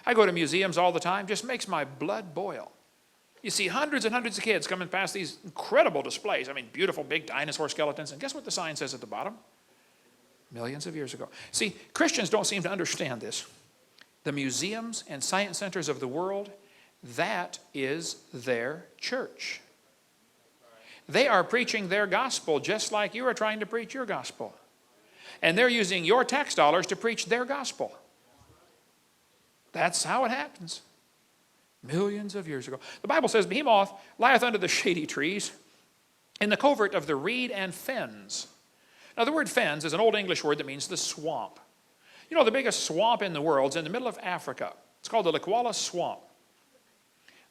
I go to museums all the time, just makes my blood boil. You see hundreds and hundreds of kids coming past these incredible displays. I mean, beautiful big dinosaur skeletons. And guess what the sign says at the bottom? Millions of years ago. See, Christians don't seem to understand this. The museums and science centers of the world, that is their church. They are preaching their gospel just like you are trying to preach your gospel. And they're using your tax dollars to preach their gospel. That's how it happens. Millions of years ago. The Bible says, Behemoth lieth under the shady trees in the covert of the reed and fens. Now the word fens is an old English word that means the swamp. You know, the biggest swamp in the world is in the middle of Africa. It's called the Likwala Swamp.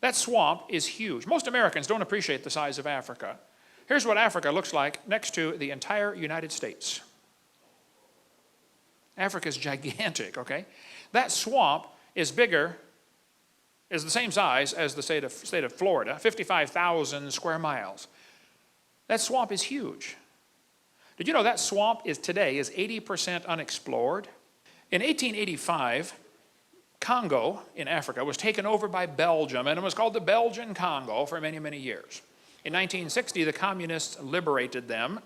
That swamp is huge. Most Americans don't appreciate the size of Africa. Here's what Africa looks like next to the entire United States. Africa's gigantic, okay? That swamp is bigger, is the same size as the state of Florida, 55,000 square miles. That swamp is huge. Did you know that swamp today is 80% unexplored? In 1885, Congo in Africa was taken over by Belgium, and it was called the Belgian Congo for many, many years. In 1960, the communists liberated them.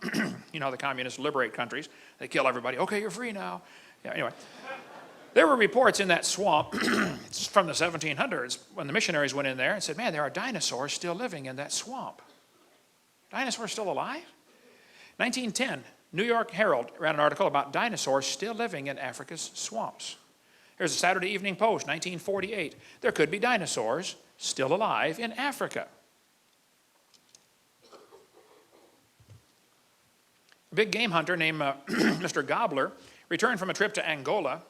You know how the communists liberate countries. They kill everybody. Okay, you're free now. Yeah, anyway. There were reports in that swamp from the 1700s when the missionaries went in there and said, man, there are dinosaurs still living in that swamp. Dinosaurs still alive? 1910, New York Herald ran an article about dinosaurs still living in Africa's swamps. Here's a Saturday Evening Post, 1948. There could be dinosaurs still alive in Africa. A big game hunter named Mr. Gobbler returned from a trip to Angola.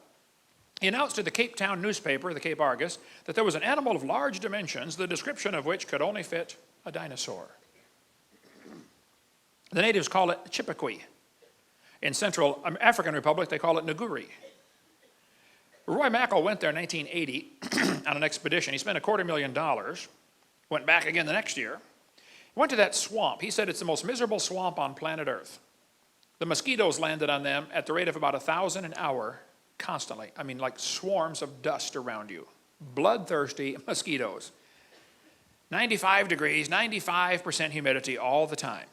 He announced to the Cape Town newspaper, the Cape Argus, that there was an animal of large dimensions, the description of which could only fit a dinosaur. The natives call it Chipekwe. In Central African Republic, they call it Nguri. Roy Mackal went there in 1980 on an expedition. He spent $250,000, went back again the next year. He went to that swamp. He said it's the most miserable swamp on planet Earth. The mosquitoes landed on them at the rate of about 1,000 an hour constantly. I mean, like swarms of dust around you. Bloodthirsty mosquitoes. 95 degrees, 95% humidity all the time.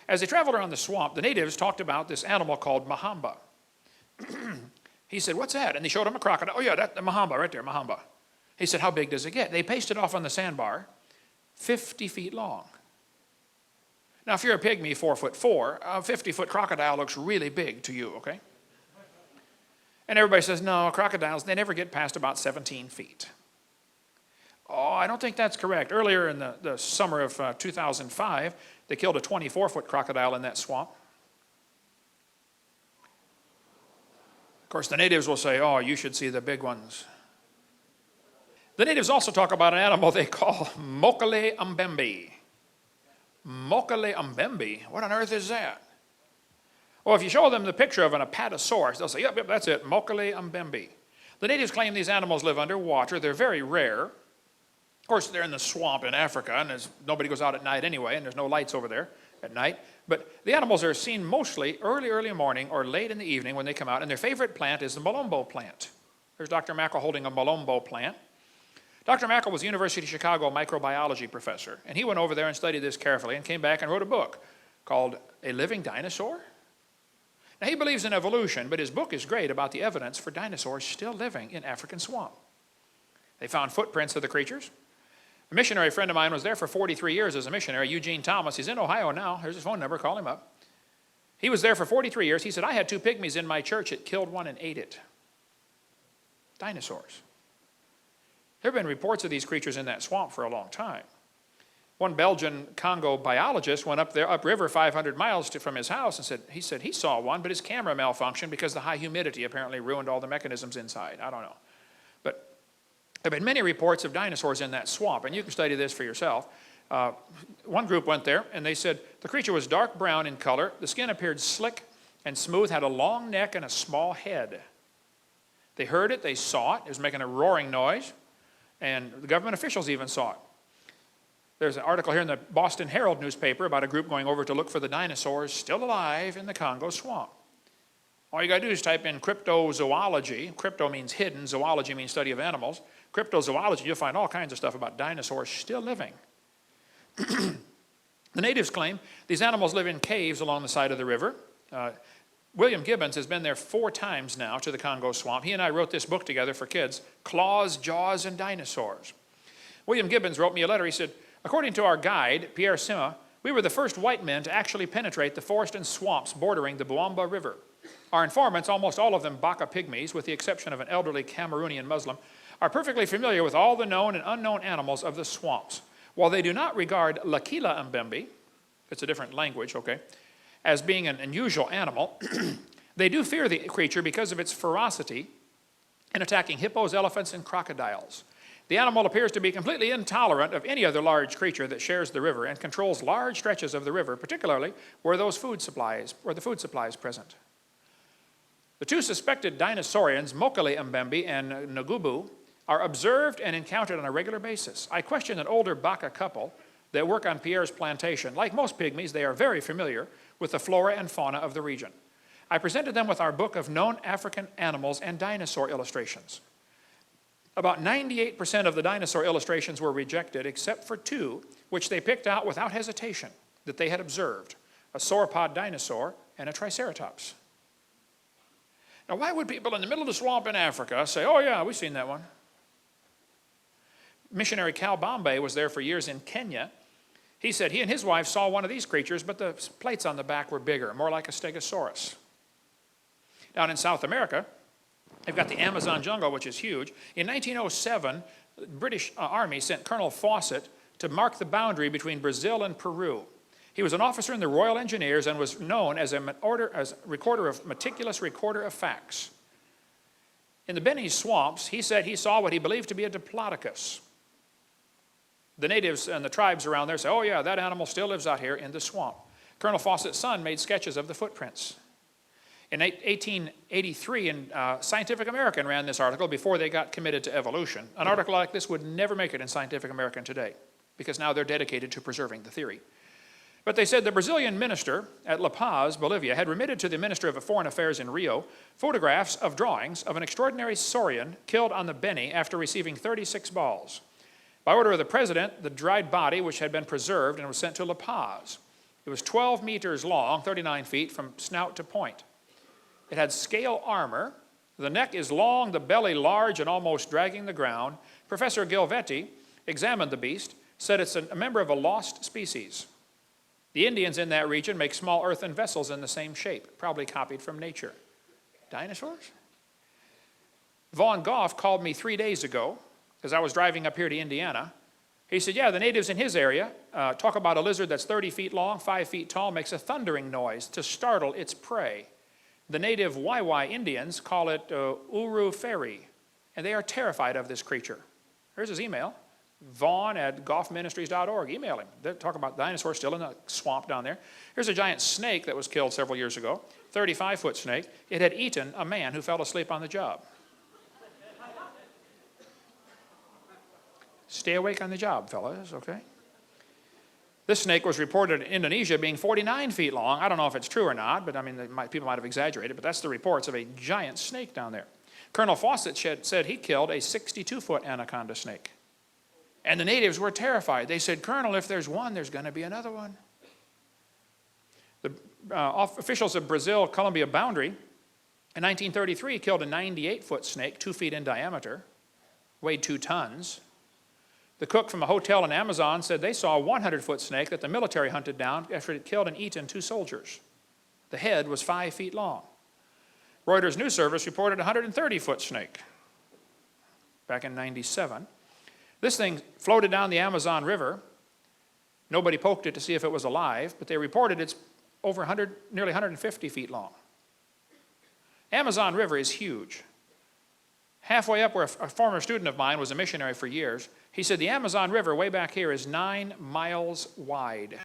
As they traveled around the swamp, the natives talked about this animal called Mahamba. He said, what's that? And they showed him a crocodile. Oh yeah, that's the Mahamba right there, Mahamba. He said, how big does it get? They pasted off on the sandbar, 50 feet long. Now, if you're a pygmy, 4'4", a 50-foot crocodile looks really big to you, okay? And everybody says, no, crocodiles, they never get past about 17 feet. Oh, I don't think that's correct. Earlier in the summer of 2005, they killed a 24-foot crocodile in that swamp. Of course, the natives will say, oh, you should see the big ones. The natives also talk about an animal they call mokele Mbembe. Mokele Mbembe? What on earth is that? Well, if you show them the picture of an apatosaurus, they'll say, yep, that's it, mokele Mbembe. The natives claim these animals live underwater. They're very rare. Of course, they're in the swamp in Africa, and nobody goes out at night anyway, and there's no lights over there at night. But the animals are seen mostly early morning or late in the evening when they come out, and their favorite plant is the molombo plant. There's Dr. Mackal holding a molombo plant. Dr. Mackal was a University of Chicago microbiology professor, and he went over there and studied this carefully and came back and wrote a book called A Living Dinosaur. Now, he believes in evolution, but his book is great about the evidence for dinosaurs still living in African swamp. They found footprints of the creatures. A missionary friend of mine was there for 43 years as a missionary, Eugene Thomas. He's in Ohio now. Here's his phone number. Call him up. He was there for 43 years. He said, I had 2 pygmies in my church. It killed one and ate it. Dinosaurs. There have been reports of these creatures in that swamp for a long time. One Belgian Congo biologist went up there, upriver 500 miles from his house and said he saw one, but his camera malfunctioned because the high humidity apparently ruined all the mechanisms inside. I don't know. But there have been many reports of dinosaurs in that swamp, and you can study this for yourself. One group went there, and they said the creature was dark brown in color. The skin appeared slick and smooth, had a long neck and a small head. They heard it, they saw it. It was making a roaring noise, and the government officials even saw it. There's an article here in the Boston Herald newspaper about a group going over to look for the dinosaurs still alive in the Congo swamp. All you got to do is type in cryptozoology. Crypto means hidden, zoology means study of animals. Cryptozoology, you'll find all kinds of stuff about dinosaurs still living. The natives claim these animals live in caves along the side of the river. William Gibbons has been there 4 times now to the Congo swamp. He and I wrote this book together for kids, Claws, Jaws, and Dinosaurs. William Gibbons wrote me a letter. He said, according to our guide, Pierre Sima, we were the first white men to actually penetrate the forest and swamps bordering the Buamba River. Our informants, almost all of them Baka pygmies, with the exception of an elderly Cameroonian Muslim, are perfectly familiar with all the known and unknown animals of the swamps. While they do not regard mokele Mbembe, it's a different language, okay, as being an unusual animal, they do fear the creature because of its ferocity in attacking hippos, elephants, and crocodiles. The animal appears to be completely intolerant of any other large creature that shares the river and controls large stretches of the river, particularly where the food supply is present. The 2 suspected dinosaurians, mokele Mbembe and Ngubu, are observed and encountered on a regular basis. I questioned an older Baka couple that work on Pierre's plantation. Like most pygmies, they are very familiar with the flora and fauna of the region. I presented them with our book of known African animals and dinosaur illustrations. About 98% of the dinosaur illustrations were rejected, except for 2, which they picked out without hesitation, that they had observed, a sauropod dinosaur and a triceratops. Now, why would people in the middle of the swamp in Africa say, oh yeah, we've seen that one? Missionary Cal Bombay was there for years in Kenya. He said he and his wife saw one of these creatures, but the plates on the back were bigger, more like a stegosaurus. Down in South America, they've got the Amazon jungle, which is huge. In 1907, the British Army sent Colonel Fawcett to mark the boundary between Brazil and Peru. He was an officer in the Royal Engineers and was known as a meticulous recorder of facts. In the Beni swamps, he said he saw what he believed to be a diplodocus. The natives and the tribes around there say, oh yeah, that animal still lives out here in the swamp. Colonel Fawcett's son made sketches of the footprints. In 1883, Scientific American ran this article before they got committed to evolution. An article like this would never make it in Scientific American today, because now they're dedicated to preserving the theory. But they said the Brazilian minister at La Paz, Bolivia, had remitted to the Minister of Foreign Affairs in Rio photographs of drawings of an extraordinary saurian killed on the Beni after receiving 36 balls. By order of the president, the dried body, which had been preserved and was sent to La Paz. It was 12 meters long, 39 feet from snout to point. It had scale armor. The neck is long, the belly large and almost dragging the ground. Professor Gilvetti examined the beast, said it's a member of a lost species. The Indians in that region make small earthen vessels in the same shape, probably copied from nature. Dinosaurs? Vaughn Goff called me 3 days ago, as I was driving up here to Indiana. He said, yeah, the natives in his area talk about a lizard that's 30 feet long, 5 feet tall, makes a thundering noise to startle its prey. The native Waiwai Indians call it Uru Fairy, and they are terrified of this creature. Here's his email. Vaughn@goffministries.org. Email him. They're talking about dinosaurs still in the swamp down there. Here's a giant snake that was killed several years ago, 35-foot snake. It had eaten a man who fell asleep on the job. Stay awake on the job, fellas, okay? This snake was reported in Indonesia being 49 feet long. I don't know if it's true or not, but I mean, people might have exaggerated, but that's the reports of a giant snake down there. Colonel Fawcett said he killed a 62-foot anaconda snake. And the natives were terrified. They said, Colonel, if there's one, there's going to be another one. The officials of Brazil-Colombia boundary in 1933 killed a 98-foot snake, 2 feet in diameter, weighed 2 tons. The cook from a hotel in Amazon said they saw a 100-foot snake that the military hunted down after it killed and eaten 2 soldiers. The head was 5 feet long. Reuters News Service reported a 130-foot snake back in '97. This thing floated down the Amazon River. Nobody poked it to see if it was alive, but they reported it's over nearly 150 feet long. Amazon River is huge. Halfway up where a former student of mine was a missionary for years, he said the Amazon River way back here is 9 miles wide.